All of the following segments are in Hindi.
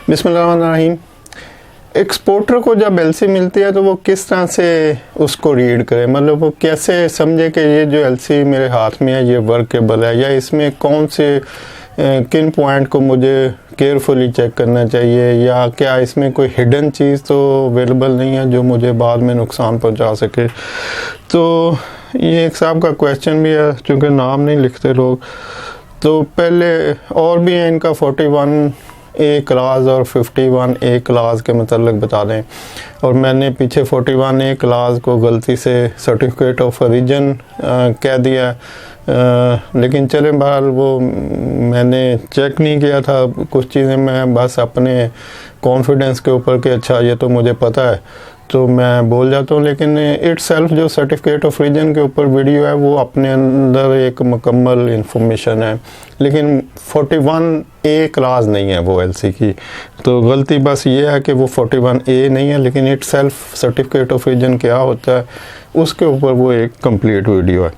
बिस्मिल्लाहिर्रहमानिर्रहीम। एक्सपोर्टर को जब एलसी मिलती है तो वो किस तरह से उसको रीड करे, मतलब वो कैसे समझे कि ये जो एलसी मेरे हाथ में है ये वर्केबल है, या इसमें कौन से किन पॉइंट को मुझे केयरफुली चेक करना चाहिए, या क्या इसमें कोई हिडन चीज़ तो अवेलेबल नहीं है जो मुझे बाद में नुकसान पहुंचा सके। तो ये एक साहब का क्वेश्चन भी है, क्योंकि नाम नहीं लिखते लोग। तो पहले और भी है इनका 41A क्लास और 51A क्लास के मतलब बता दें, और मैंने पीछे 41A क्लास को गलती से सर्टिफिकेट ऑफ ओरिजिन कह दिया, लेकिन चले बहरहाल वो मैंने चेक नहीं किया था। कुछ चीज़ें मैं बस अपने कॉन्फिडेंस के ऊपर कि अच्छा ये तो मुझे पता है तो मैं बोल जाता हूँ, लेकिन इट्सेल्फ जो सर्टिफिकेट ऑफ ओरिजिन के ऊपर वीडियो है वो अपने अंदर एक मुकम्मल इंफॉर्मेशन है, लेकिन 41A क्लास नहीं है वो एलसी की। तो गलती बस ये है कि वो 41A नहीं है, लेकिन इट्सेल्फ सर्टिफिकेट ऑफ ओरिजिन क्या होता है उसके ऊपर वो एक कंप्लीट वीडियो है।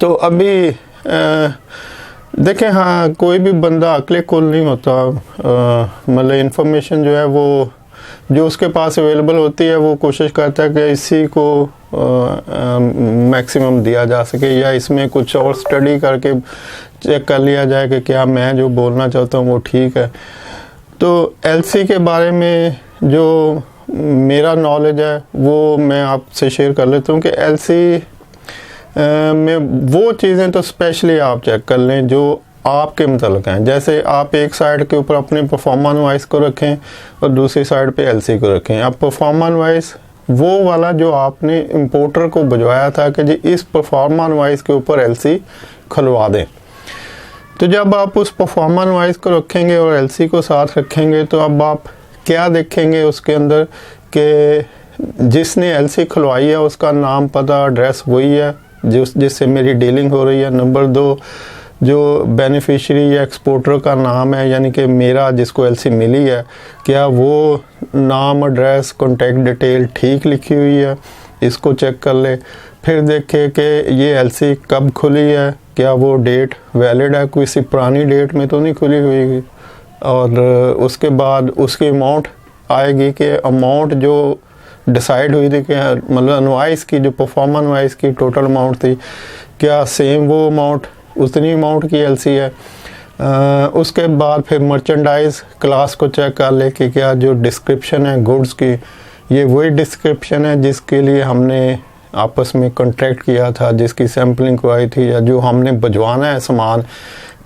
तो अभी देखें, हाँ, कोई भी बंदा अक्ले कुल नहीं होता, मतलब इंफॉर्मेशन जो है वो जो उसके पास अवेलेबल होती है वो कोशिश करता है कि इसी को मैक्सिमम दिया जा सके, या इसमें कुछ और स्टडी करके चेक कर लिया जाए कि क्या मैं जो बोलना चाहता हूँ वो ठीक है। तो एलसी के बारे में जो मेरा नॉलेज है वो मैं आपसे शेयर कर लेता हूँ कि एलसी में वो चीज़ें तो स्पेशली आप चेक कर लें जो आपके मतलब हैं। जैसे आप एक साइड के ऊपर अपने परफॉर्मेंस वाइज को रखें और दूसरी साइड पे एलसी को रखें। आप परफॉर्मेंस वाइज वो वाला जो आपने इंपोर्टर को भिजवाया था कि जी इस परफॉर्मेंस वाइज के ऊपर एलसी खुलवा दें, तो जब आप उस परफॉर्मेंस वाइज को रखेंगे और एलसी को साथ रखेंगे तो अब आप क्या देखेंगे उसके अंदर कि जिसने एलसी खुलवाई है उसका नाम पता एड्रेस वही है जिससे मेरी डीलिंग हो रही है। नंबर 2, जो बेनिफिशियरी या एक्सपोर्टर का नाम है, यानी कि मेरा जिसको एलसी मिली है, क्या वो नाम, एड्रेस, कॉन्टैक्ट डिटेल ठीक लिखी हुई है, इसको चेक कर ले। फिर देखे कि ये एलसी कब खुली है, क्या वो डेट वैलिड है, किसी पुरानी डेट में तो नहीं खुली हुई। और उसके बाद उसकी अमाउंट आएगी कि अमाउंट जो डिसाइड हुई थी कि मतलब इनवॉइस की जो परफॉर्मेंस वाइज की टोटल अमाउंट थी, क्या सेम वो अमाउंट उतनी अमाउंट की एलसी है। उसके बाद फिर मर्चेंडाइज क्लास को चेक कर ले कि क्या जो डिस्क्रिप्शन है गुड्स की ये वही डिस्क्रिप्शन है जिसके लिए हमने आपस में कॉन्ट्रैक्ट किया था, जिसकी सैम्पलिंग करवाई थी, या जो हमने भिजवाना है सामान,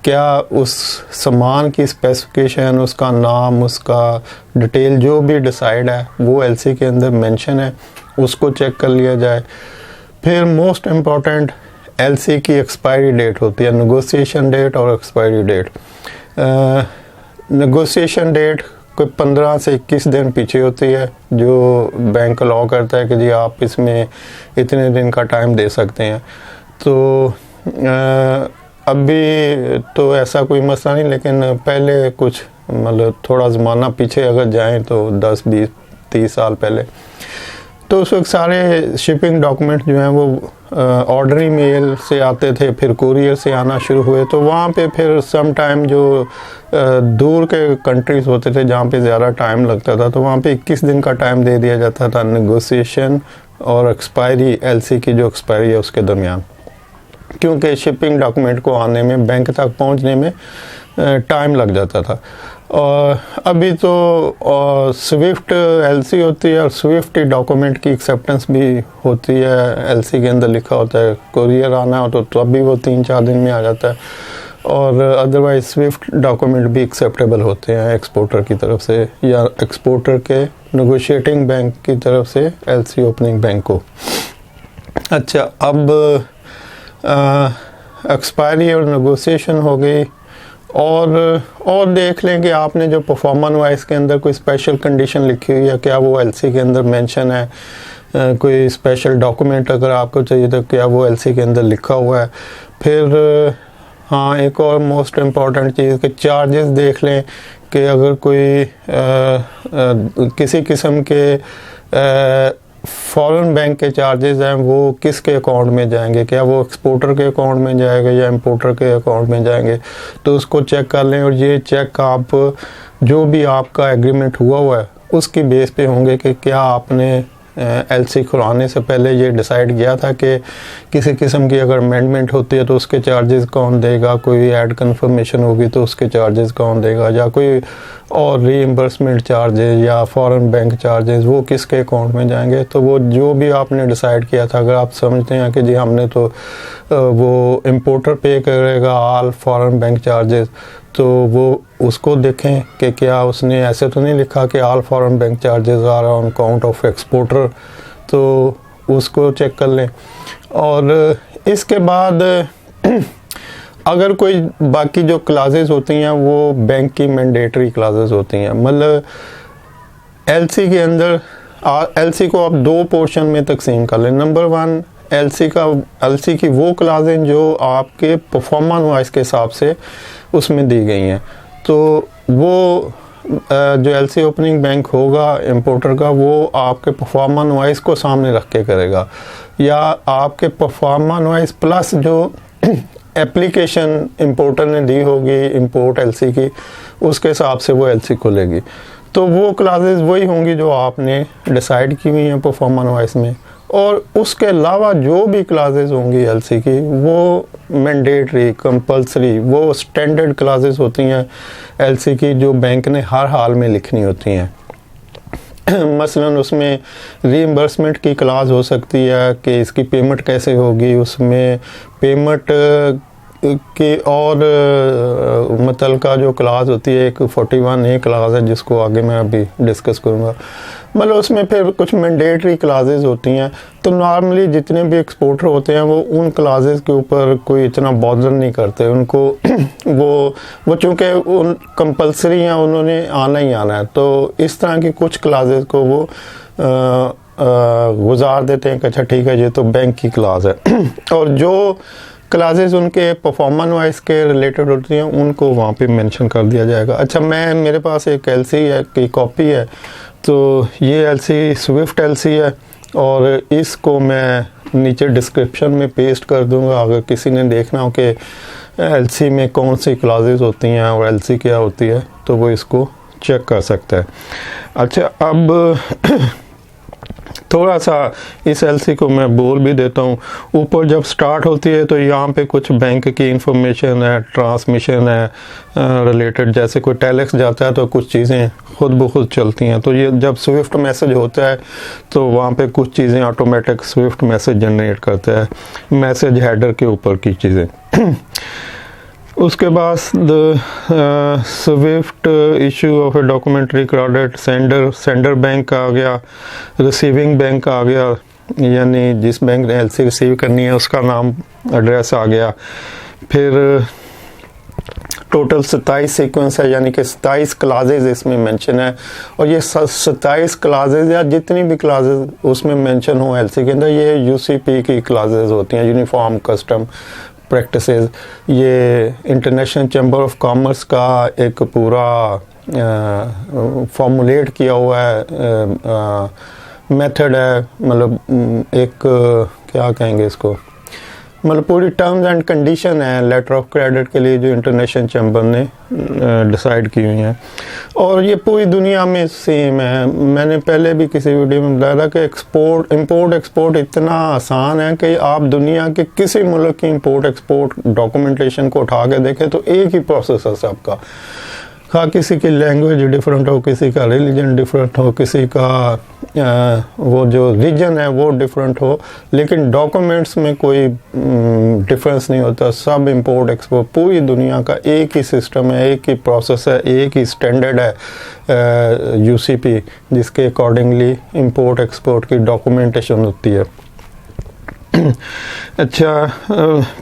क्या उस सामान की स्पेसिफिकेशन, उसका नाम, उसका डिटेल जो भी डिसाइड है वो एलसी के अंदर मेंशन है, उसको चेक कर लिया जाए। फिर मोस्ट इम्पॉर्टेंट एलसी की एक्सपायरी डेट होती है, नेगोशिएशन डेट और एक्सपायरी डेट। नेगोशिएशन डेट कोई 15 से 21 दिन पीछे होती है, जो बैंक अलाउ करता है कि जी आप इसमें इतने दिन का टाइम दे सकते हैं। तो अभी तो ऐसा कोई मसला नहीं, लेकिन पहले कुछ मतलब थोड़ा ज़माना पीछे अगर जाएं तो 10, 20, 30 साल पहले, तो उस वक्त सारे शिपिंग डॉक्यूमेंट जो हैं वो ऑर्डरी मेल से आते थे, फिर कुरियर से आना शुरू हुए। तो वहाँ पे फिर सम टाइम जो दूर के कंट्रीज़ होते थे जहाँ पे ज़्यादा टाइम लगता था, तो वहाँ पे 21 दिन का टाइम दे दिया जाता था नेगोशिएशन और एक्सपायरी, एलसी की जो एक्सपायरी है उसके दरमियान, क्योंकि शिपिंग डॉक्यूमेंट को आने में, बैंक तक पहुँचने में टाइम लग जाता था। और अभी तो स्विफ्ट एलसी होती है और स्विफ्ट डॉक्यूमेंट की एक्सेप्टेंस भी होती है, एलसी के अंदर लिखा होता है। कुरियर आना हो तो तब भी वो 3-4 दिन में आ जाता है, और अदरवाइज स्विफ्ट डॉक्यूमेंट भी एक्सेप्टेबल होते हैं एक्सपोर्टर की तरफ से, या एक्सपोर्टर के नेगोशिएटिंग बैंक की तरफ से एलसी ओपनिंग बैंक को। अच्छा, अब एक्सपायरी और नेगोशिएशन हो गई, और देख लें कि आपने जो परफॉर्मेंस वाइज के अंदर कोई स्पेशल कंडीशन लिखी हुई है, क्या वो एलसी के अंदर मेंशन है। कोई स्पेशल डॉक्यूमेंट अगर आपको चाहिए तो क्या वो एलसी के अंदर लिखा हुआ है। फिर हाँ, एक और मोस्ट इम्पॉर्टेंट चीज़ कि चार्जेस देख लें कि अगर कोई किसी किस्म के फॉरेन बैंक के चार्जेस हैं वो किसके अकाउंट में जाएंगे, क्या वो एक्सपोर्टर के अकाउंट में जाएगा या इंपोर्टर के अकाउंट में जाएंगे, तो उसको चेक कर लें। और ये चेक आप जो भी आपका एग्रीमेंट हुआ है उसकी बेस पे होंगे कि क्या आपने एलसी खुलाने से पहले ये डिसाइड किया था कि किसी किस्म की अगर अमेंडमेंट होती है तो उसके चार्जेस कौन देगा, कोई ऐड कंफर्मेशन होगी तो उसके चार्जेस कौन देगा, या कोई और रीइंबर्समेंट चार्जेस या फॉरेन बैंक चार्जेस वो किसके अकाउंट में जाएंगे। तो वो जो भी आपने डिसाइड किया था, अगर आप समझते हैं कि जी हमने तो वो इम्पोर्टर पे करेगा ऑल फॉरेन बैंक चार्जेस, तो वो उसको देखें कि क्या उसने ऐसे तो नहीं लिखा कि all foreign bank charges are on account of exporter, तो उसको चेक कर लें। और इसके बाद अगर कोई बाकी जो क्लासेस होती हैं वो बैंक की मैंडेटरी क्लासेस होती हैं, मतलब एलसी के अंदर एलसी को आप दो पोर्शन में तकसीम कर लें। नंबर 1, एलसी की वो क्लासें जो आपके परफॉर्मेंस वाइज के हिसाब से उसमें दी गई हैं, तो वो जो एलसी ओपनिंग बैंक होगा इंपोर्टर का वो आपके परफॉर्मेंस वाइज को सामने रख के करेगा, या आपके परफॉर्मेंस वाइज प्लस जो एप्लीकेशन इंपोर्टर ने दी होगी इंपोर्ट एलसी की, उसके हिसाब से वो एलसी खुलेगी। तो वो क्लासेस वही होंगी जो आपने डिसाइड की हुई हैं परफॉर्मेंस वाइज में, और उसके अलावा जो भी क्लासेस होंगी एलसी की वो मैंडेटरी, कंपलसरी, वो स्टैंडर्ड क्लासेस होती हैं एलसी की जो बैंक ने हर हाल में लिखनी होती हैं। मसलन उसमें रीइंबर्समेंट की क्लास हो सकती है कि इसकी पेमेंट कैसे होगी, उसमें पेमेंट की और मुतलका जो क्लास होती है, एक 41A क्लास है जिसको आगे मैं अभी डिस्कस करूँगा, मतलब उसमें फिर कुछ मैंडेटरी क्लासेस होती हैं। तो नॉर्मली जितने भी एक्सपोर्टर होते हैं वो उन क्लासेस के ऊपर कोई इतना बॉदर नहीं करते, उनको वो चूँकि उन कंपलसरी हैं, उन्होंने आना ही आना है, तो इस तरह की कुछ क्लासेस को वो गुजार देते हैं कि अच्छा ठीक है ये तो बैंक की क्लास है। और जो क्लासेस उनके परफॉर्मेंस वाइज के रिलेटेड होती हैं उनको वहाँ पे मेंशन कर दिया जाएगा। अच्छा, मेरे पास एक एलसी है की कॉपी है, तो ये एलसी स्विफ्ट एलसी है और इसको मैं नीचे डिस्क्रिप्शन में पेस्ट कर दूंगा। अगर किसी ने देखना हो कि एलसी में कौन सी क्लासेस होती हैं और एलसी क्या होती है तो वो इसको चेक कर सकता है। अच्छा, अब थोड़ा सा इस एलसी को मैं बोल भी देता हूँ। ऊपर जब स्टार्ट होती है तो यहाँ पे कुछ बैंक की इंफॉर्मेशन है, ट्रांसमिशन है रिलेटेड, जैसे कोई टेलेक्स जाता है तो कुछ चीज़ें खुद ब खुद चलती हैं। तो ये जब स्विफ्ट मैसेज होता है तो वहाँ पे कुछ चीज़ें ऑटोमेटिक स्विफ्ट मैसेज जनरेट करता है, मैसेज हेडर के ऊपर की चीज़ें। उसके बाद Swift issue of A documentary credit, sender bank का आ गया, रिसीविंग बैंक का आ गया, यानी जिस बैंक ने एलसी रिसीव करनी है उसका नाम एड्रेस आ गया। फिर टोटल 27 सीक्वेंस है, यानी कि 27 क्लासेस इसमें मेंशन है, और ये 27 क्लासेस या जितनी भी क्लासेस उसमें मेंशन हो एलसी के अंदर, ये यूसीपी की क्लासेस होती हैं, यूनिफॉर्म कस्टम प्रैक्टिसेस। ये इंटरनेशनल चैम्बर ऑफ कॉमर्स का एक पूरा फॉर्मुलेट किया हुआ है मेथड है, मतलब एक क्या कहेंगे इसको, मतलब पूरी टर्म्स एंड कंडीशन है लेटर ऑफ क्रेडिट के लिए जो इंटरनेशनल चैम्बर ने डिसाइड की हुई हैं, और ये पूरी दुनिया में सेम है। मैंने पहले भी किसी वीडियो में बताया था कि इंपोर्ट एक्सपोर्ट इतना आसान है कि आप दुनिया के किसी मुल्क की इंपोर्ट एक्सपोर्ट डॉक्यूमेंटेशन को उठा के देखें तो एक ही प्रोसेस है सबका। हाँ, किसी की लैंग्वेज डिफरेंट हो, किसी का रिलीजन डिफरेंट हो, किसी का वो जो रीजन है वो डिफरेंट हो, लेकिन डॉक्यूमेंट्स में कोई डिफरेंस नहीं होता। सब इंपोर्ट एक्सपोर्ट पूरी दुनिया का एक ही सिस्टम है, एक ही प्रोसेस है, एक ही स्टैंडर्ड है यूसीपी, जिसके अकॉर्डिंगली इंपोर्ट एक्सपोर्ट की डॉक्यूमेंटेशन होती है। अच्छा,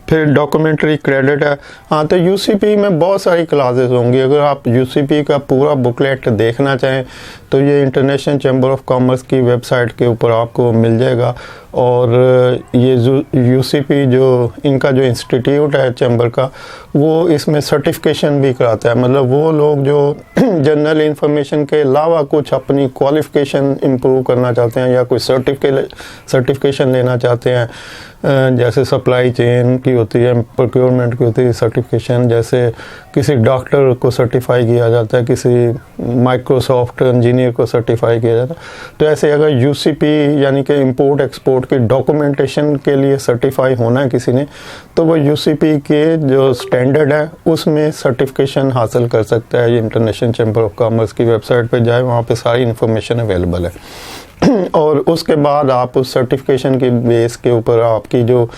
फिर डॉक्यूमेंट्री क्रेडिट है। हाँ, तो यूसीपी में बहुत सारी क्लासेस होंगी। अगर आप यूसीपी का पूरा बुकलेट देखना चाहें तो ये इंटरनेशनल चैम्बर ऑफ कॉमर्स की वेबसाइट के ऊपर आपको मिल जाएगा, और ये यूसीपी जो इनका जो इंस्टीट्यूट है चैम्बर का, वो इसमें सर्टिफिकेशन भी कराता है। मतलब वो लोग जो जनरल इंफॉर्मेशन के अलावा कुछ अपनी क्वालिफिकेशन इम्प्रूव करना चाहते हैं या कोई सर्टिफिकेशन लेना चाहते हैं, जैसे सप्लाई चेन की होती है, प्रोक्योरमेंट की होती है सर्टिफिकेशन, जैसे किसी डॉक्टर को सर्टिफाई किया जाता है, किसी माइक्रोसॉफ्ट इंजीनियर को सर्टिफाई किया जाता है। तो ऐसे अगर यूसीपी यानी कि इंपोर्ट एक्सपोर्ट की डॉक्यूमेंटेशन के लिए सर्टिफाई होना है किसी ने, तो वो यूसीपी के जो स्टैंडर्ड है उसमें सर्टिफिकेशन हासिल कर सकता है। ये इंटरनेशनल चैम्बर ऑफ कॉमर्स की वेबसाइट पे जाए, वहाँ पे सारी इन्फॉर्मेशन अवेलेबल है। और उसके बाद आप उस सर्टिफिकेशन के बेस के ऊपर आपकी जो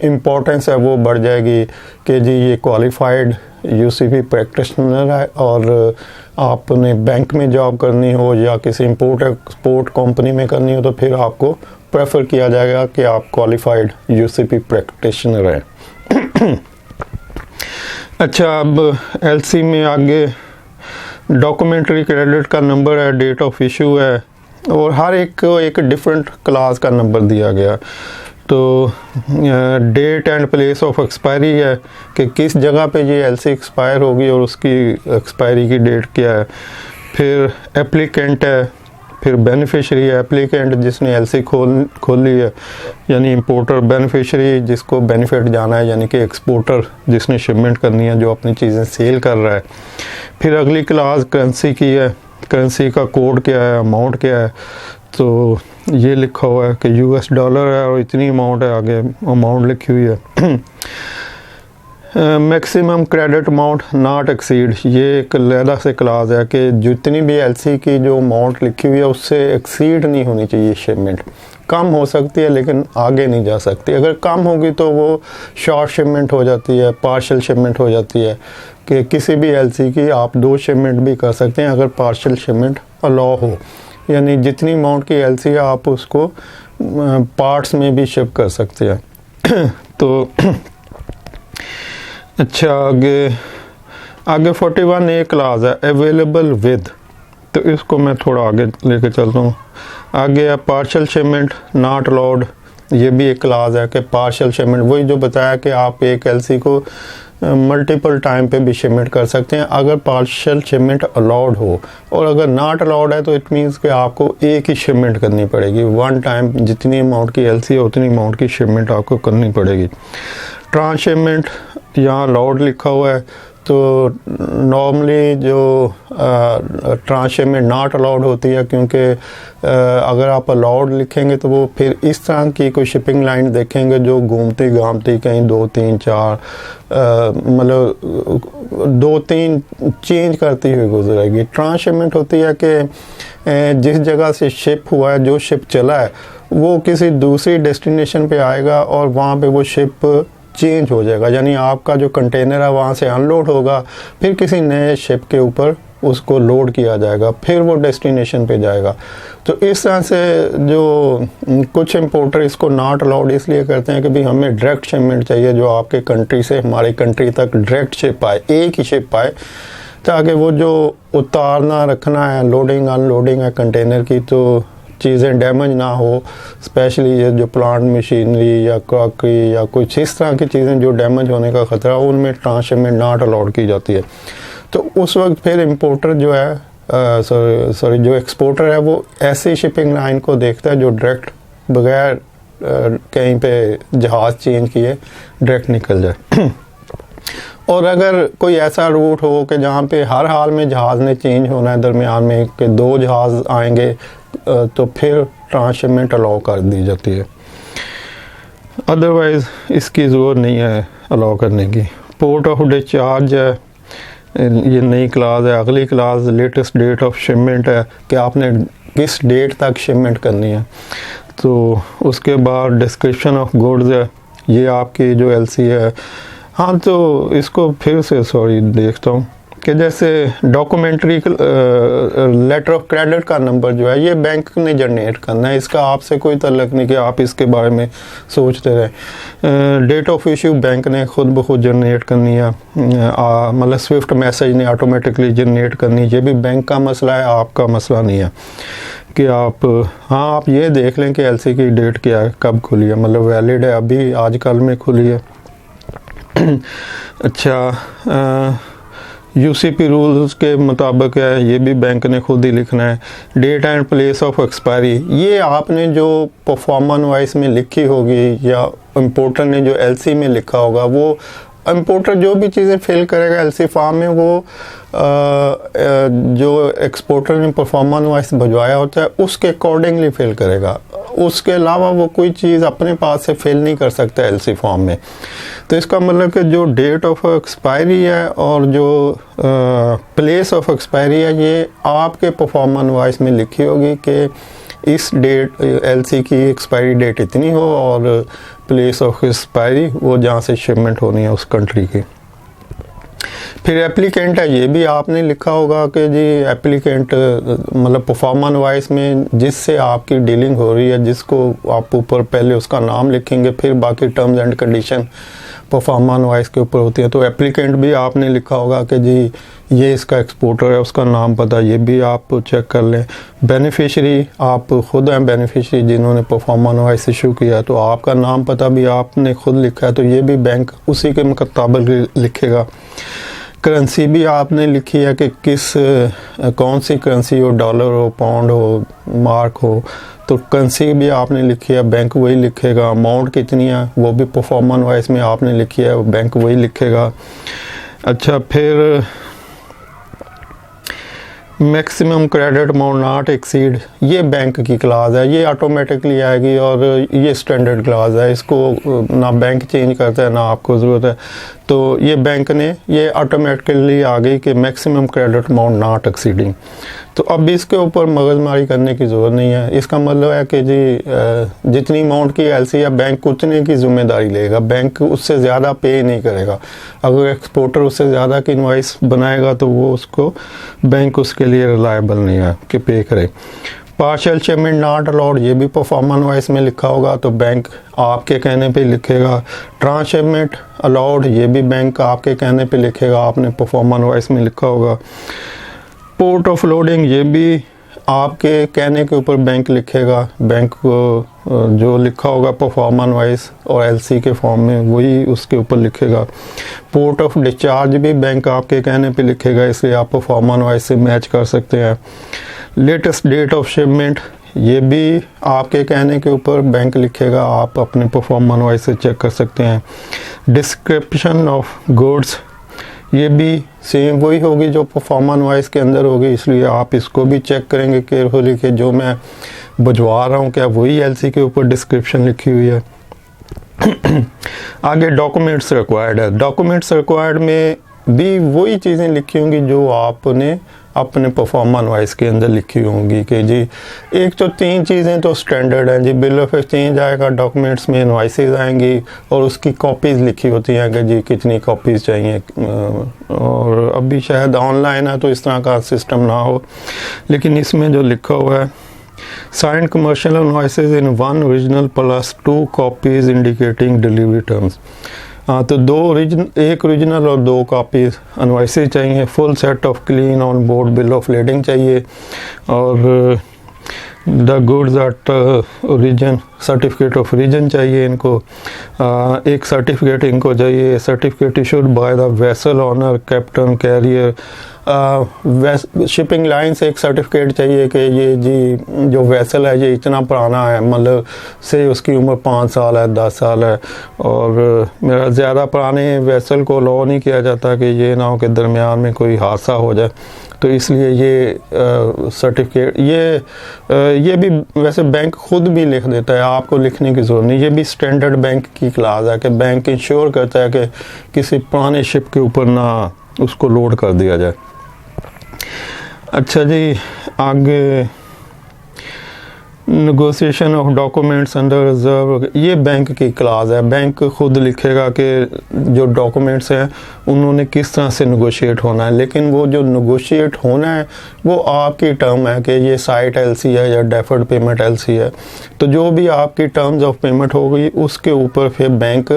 इम्पोर्टेंस है वो बढ़ जाएगी कि जी ये क्वालिफाइड यूसीपी प्रैक्टिशनर है, और आपने बैंक में जॉब करनी हो या किसी इंपोर्ट एक्सपोर्ट कंपनी में करनी हो तो फिर आपको प्रेफर किया जाएगा कि आप क्वालिफाइड यूसीपी प्रैक्टिशनर हैं। अच्छा, अब एलसी में आगे डॉक्यूमेंट्री क्रेडिट का नंबर है, डेट ऑफ इशू है, और हर एक को एक डिफरेंट क्लास का नंबर दिया गया। तो date and place of expiry है कि किस जगह पे ये एलसी एक्सपायर होगी और उसकी एक्सपायरी की डेट क्या है। फिर एप्लीकेंट है, फिर बेनिफिशरी है, एप्लीकेंट जिसने एलसी खोली है यानी इंपोर्टर, बेनिफिशरी जिसको बेनिफिट जाना है यानी कि एक्सपोर्टर जिसने शिपमेंट करनी है, जो अपनी चीज़ें सेल कर रहा है। फिर अगली क्लास करेंसी की है, करेंसी का कोड क्या है, अमाउंट क्या है। तो ये लिखा हुआ है कि यूएस डॉलर है और इतनी अमाउंट है, आगे अमाउंट लिखी हुई है। Maximum credit amount not exceed, ये एक अलग से क्लास है कि जितनी भी एलसी की जो अमाउंट लिखी हुई है उससे एक्सीड नहीं होनी चाहिए शिपमेंट। कम हो सकती है लेकिन आगे नहीं जा सकती। अगर कम होगी तो वो शॉर्ट शिपमेंट हो जाती है, पार्शियल शिपमेंट हो जाती है कि किसी भी एलसी की आप 2 शिपमेंट भी कर सकते हैं अगर पार्शियल शिपमेंट अलाउ हो, यानी जितनी अमाउंट की एलसी है आप उसको पार्ट्स में भी शिप कर सकते हैं। तो अच्छा, आगे 41A क्लास है अवेलेबल विद, तो इसको मैं थोड़ा आगे लेके चलता हूँ। आगे है पार्शियल शिपमेंट नॉट अलाउड, ये भी एक क्लास है कि पार्शियल शिपमेंट, वही जो बताया कि आप एक एलसी को मल्टीपल टाइम पे भी शिपमेंट कर सकते हैं अगर पार्शियल शिपमेंट अलाउड हो, और अगर नॉट अलाउड है तो इट मीन्स कि आपको एक ही शिपमेंट करनी पड़ेगी, वन टाइम जितनी अमाउंट की एलसी है उतनी अमाउंट की शिपमेंट आपको करनी पड़ेगी। ट्रांस शिपमेंट यहाँ अलाउड लिखा हुआ है, तो नॉर्मली जो ट्रांस शिपमेंट नॉट अलाउड होती है, क्योंकि अगर आप अलाउड लिखेंगे तो वो फिर इस तरह की कोई शिपिंग लाइन देखेंगे जो घूमती घामती कहीं 2 3 4 मतलब 2 3 चेंज करती हुई गुजरेगी। ट्रांस शिपमेंट होती है कि जिस जगह से शिप हुआ है, जो शिप चला है, वो किसी दूसरी डेस्टिनेशन पे आएगा और वहाँ पे वो शिप चेंज हो जाएगा, यानी आपका जो कंटेनर है वहाँ से अनलोड होगा, फिर किसी नए शिप के ऊपर उसको लोड किया जाएगा, फिर वो डेस्टिनेशन पे जाएगा। तो इस तरह से जो कुछ इंपोर्टर इसको नॉट अलाउड इसलिए करते हैं कि भाई हमें डायरेक्ट शिपमेंट चाहिए जो आपके कंट्री से हमारी कंट्री तक डायरेक्ट शिप आए, एक ही शिप आए, ताकि वो जो उतारना रखना है, लोडिंग अनलोडिंग है कंटेनर की, तो चीज़ें डैमेज ना हो। स्पेशली ये जो प्लांट मशीनरी या क्रॉकरी या कुछ इस तरह की चीज़ें जो डैमेज होने का ख़तरा हो, उनमें ट्रांस शिपमेंट नॉट अलाउड की जाती है। तो उस वक्त फिर इंपोर्टर जो है सॉरी जो एक्सपोर्टर है वो ऐसी शिपिंग लाइन को देखता है जो डायरेक्ट बगैर कहीं पे जहाज़ चेंज किए डायरेक्ट निकल जाए। और अगर कोई ऐसा रूट हो कि जहाँ पे हर हाल में जहाज़ ने चेंज होना है, दरमियान में कि 2 जहाज़ आएंगे, तो फिर ट्रांस शिपमेंट अलाउ कर दी जाती है, अदरवाइज़ इसकी ज़रूरत नहीं है अलाउ करने की। पोर्ट ऑफ डिस्चार्ज है, ये नई क्लास है। अगली class latest date of shipment है कि आपने किस डेट तक शिपमेंट करनी है। तो उसके बाद डिस्क्रिप्शन ऑफ गुड्स है, ये आपकी जो एलसी है। हाँ, तो इसको फिर से सॉरी देखता हूँ कि जैसे डॉक्यूमेंट्री लेटर ऑफ क्रेडिट का नंबर जो है ये बैंक ने जनरेट करना है, इसका आपसे कोई तल्लक नहीं कि आप इसके बारे में सोचते रहें। डेट ऑफ इशू बैंक ने खुद ब खुद जनरेट करनी है, मतलब स्विफ्ट मैसेज ने ऑटोमेटिकली जनरेट करनी है। ये भी बैंक का मसला है, आपका मसला नहीं है कि आप, हाँ आप ये देख लें कि एलसी की डेट क्या है, कब खुली है, मतलब वैलिड है, अभी आजकल में खुली है। अच्छा, यूसीपी रूल्स के मुताबिक है, ये भी बैंक ने खुद ही लिखना है। Date and place of expiry, ये आपने जो परफॉर्मा नॉइस में लिखी होगी या इंपोर्टर ने जो एलसी में लिखा होगा, वो इंपोर्टर जो भी चीज़ें फिल करेगा एलसी फॉर्म में, वो जो एक्सपोर्टर ने परफॉर्मा नॉइस भिजवाया होता है उसके अकॉर्डिंगली फिल करेगा। उसके अलावा वो कोई चीज़ अपने पास से फिल नहीं कर सकता एलसी फॉर्म में। तो इसका मतलब कि जो डेट ऑफ एक्सपायरी है और जो प्लेस ऑफ एक्सपायरी है, ये आपके परफॉर्मा नॉइस में लिखी होगी कि इस डेट एलसी की एक्सपायरी डेट इतनी हो और प्लेस ऑफ एक्सपायरी वो जहाँ से शिपमेंट होनी है उस कंट्री की। फिर एप्लीकेंट है, ये भी आपने लिखा होगा कि जी एप्लीकेंट मतलब परफॉर्मा नॉइस में जिससे आपकी डीलिंग हो रही है, जिसको आप ऊपर पहले उसका नाम लिखेंगे, फिर बाकी terms and condition pro forma noise के ऊपर होती है। तो एप्लीकेंट भी आपने लिखा होगा कि जी ये इसका एक्सपोर्टर है, उसका नाम पता, ये भी आप चेक कर लें। बेनिफिशरी, आप खुद हैं बेनिफिशरी जिन्होंने परफॉर्मा नॉइस इशू किया, तो आपका नाम पता भी आपने खुद लिखा है, तो ये भी बैंक उसी के मुताबिक लिखेगा। करेंसी भी आपने लिखी है कि कौन सी करेंसी हो, डॉलर हो, पाउंड हो, मार्क हो, तो करेंसी भी आपने लिखी है, बैंक वही लिखेगा। अमाउंट कितनी है वो भी परफॉर्मा नॉइस में आपने लिखी है, बैंक वही लिखेगा। अच्छा, फिर maximum credit amount not exceed, ये बैंक की क्लास है, ये ऑटोमेटिकली आएगी और ये स्टैंडर्ड क्लास है, इसको ना बैंक चेंज करता है ना आपको ज़रूरत है। तो ये बैंक ने ये ऑटोमेटिकली आ गई कि maximum credit amount not exceeding. तो अब इसके ऊपर मगजमारी करने की ज़रूरत नहीं है। इसका मतलब है कि जी जितनी अमाउंट की एलसी है बैंक उतने की जिम्मेदारी लेगा, बैंक उससे ज़्यादा पे नहीं करेगा। अगर एक्सपोर्टर उससे ज़्यादा की इनवॉइस बनाएगा तो वो उसको बैंक उसके लिए रिलायबल नहीं है कि पे करे। पार्शियल शिपमेंट नॉट अलाउड, ये भी परफॉर्मा नॉइस में लिखा होगा तो बैंक आपके कहने पे लिखेगा। ट्रांसशिपमेंट अलाउड, ये भी बैंक आपके कहने पे लिखेगा, आपने परफॉर्मा नॉइस में लिखा होगा। पोर्ट ऑफ लोडिंग, ये भी आपके कहने के ऊपर बैंक लिखेगा, बैंक को जो लिखा होगा परफॉर्मा नॉइस और एलसी के फॉर्म में वही उसके ऊपर लिखेगा। पोर्ट ऑफ डिस्चार्ज भी बैंक आपके कहने पे लिखेगा, इसलिए आप परफॉर्मा नॉइस से मैच कर सकते हैं। लेटेस्ट डेट ऑफ शिपमेंट, ये भी आपके कहने के ऊपर बैंक लिखेगा, आप अपने परफॉर्मा नॉइस से चेक कर सकते हैं। डिस्क्रिप्शन ऑफ गुड्स, ये भी सेम वही होगी जो परफॉर्मा नॉइस के अंदर होगी, इसलिए आप इसको भी चेक करेंगे केयरफुली कि जो मैं भिजवा रहा हूँ क्या वही एलसी के ऊपर डिस्क्रिप्शन लिखी हुई है। आगे डॉक्यूमेंट्स रिक्वायर्ड है, डॉक्यूमेंट्स रिक्वायर्ड में भी वही चीज़ें लिखी होंगी जो आपने अपने परफॉर्मा नॉइस के अंदर लिखी होंगी कि जी एक तो 3 चीज़ें तो स्टैंडर्ड हैं जी, बिल ऑफ एक्सचेंज आएगा, डॉक्यूमेंट्स में इनवॉइसेस आएंगी और उसकी कॉपीज़ लिखी होती हैं कि जी कितनी कॉपीज़ चाहिए। और अभी शायद ऑनलाइन है तो इस तरह का सिस्टम ना हो, लेकिन इसमें जो लिखा हुआ है signed commercial invoices in 1 original plus 2 copies indicating delivery terms. हाँ, तो एक ओरिजिनल और 2 कॉपीज़ इनवॉइसेस चाहिए। Full set of clean on board bill of lading चाहिए और the goods at origin certificate of origin चाहिए इनको। एक सर्टिफिकेट इनको चाहिए, certificate issued by the vessel owner captain carrier. Shipping line से एक सर्टिफिकेट चाहिए कि ये जी जो वेसल है ये इतना पुराना है, मतलब से उसकी उम्र 5 साल है, 10 साल है, और मेरा ज़्यादा पुराने वेसल को अलाउ नहीं किया जाता कि ये ना हो कि दरमियान में कोई हादसा हो जाए, तो इसलिए ये सर्टिफिकेट ये भी वैसे बैंक खुद भी लिख देता है, आपको लिखने की ज़रूरत नहीं। ये भी स्टैंडर्ड बैंक की क्लास है कि बैंक इंश्योर करता है कि किसी पुराने शिप के ऊपर ना उसको लोड कर दिया जाए। अच्छा जी, आगे negotiation of documents under reserve, ये बैंक की क्लास है। बैंक खुद लिखेगा कि जो डॉक्यूमेंट्स हैं उन्होंने किस तरह से नेगोशिएट होना है, लेकिन वो जो नेगोशिएट होना है वो आपकी टर्म है कि ये साइट एलसी है या डेफर्ड पेमेंट एलसी है। तो जो भी आपकी टर्म्स ऑफ पेमेंट होगी उसके ऊपर फिर बैंक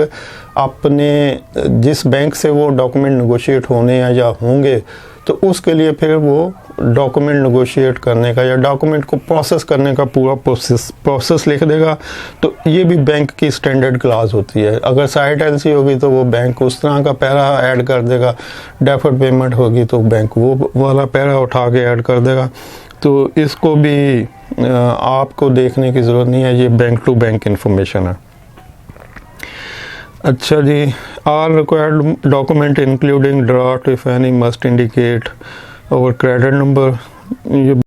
अपने जिस बैंक से वो डॉक्यूमेंट नेगोशिएट होने हैं या होंगे तो उसके लिए फिर वो डॉक्यूमेंट नेगोशिएट करने का या डॉक्यूमेंट को प्रोसेस करने का पूरा प्रोसेस लिख देगा। तो ये भी बैंक की स्टैंडर्ड क्लास होती है। अगर साइट एलसी होगी तो वो बैंक उस तरह का पैरा ऐड कर देगा, डेफर्ड पेमेंट होगी तो बैंक वो वाला पैरा उठा के ऐड कर देगा। तो इसको भी आपको देखने की ज़रूरत नहीं है, ये बैंक टू बैंक इंफॉर्मेशन है। अच्छा जी, all required document including draft if any must indicate और क्रेडिट नंबर। ये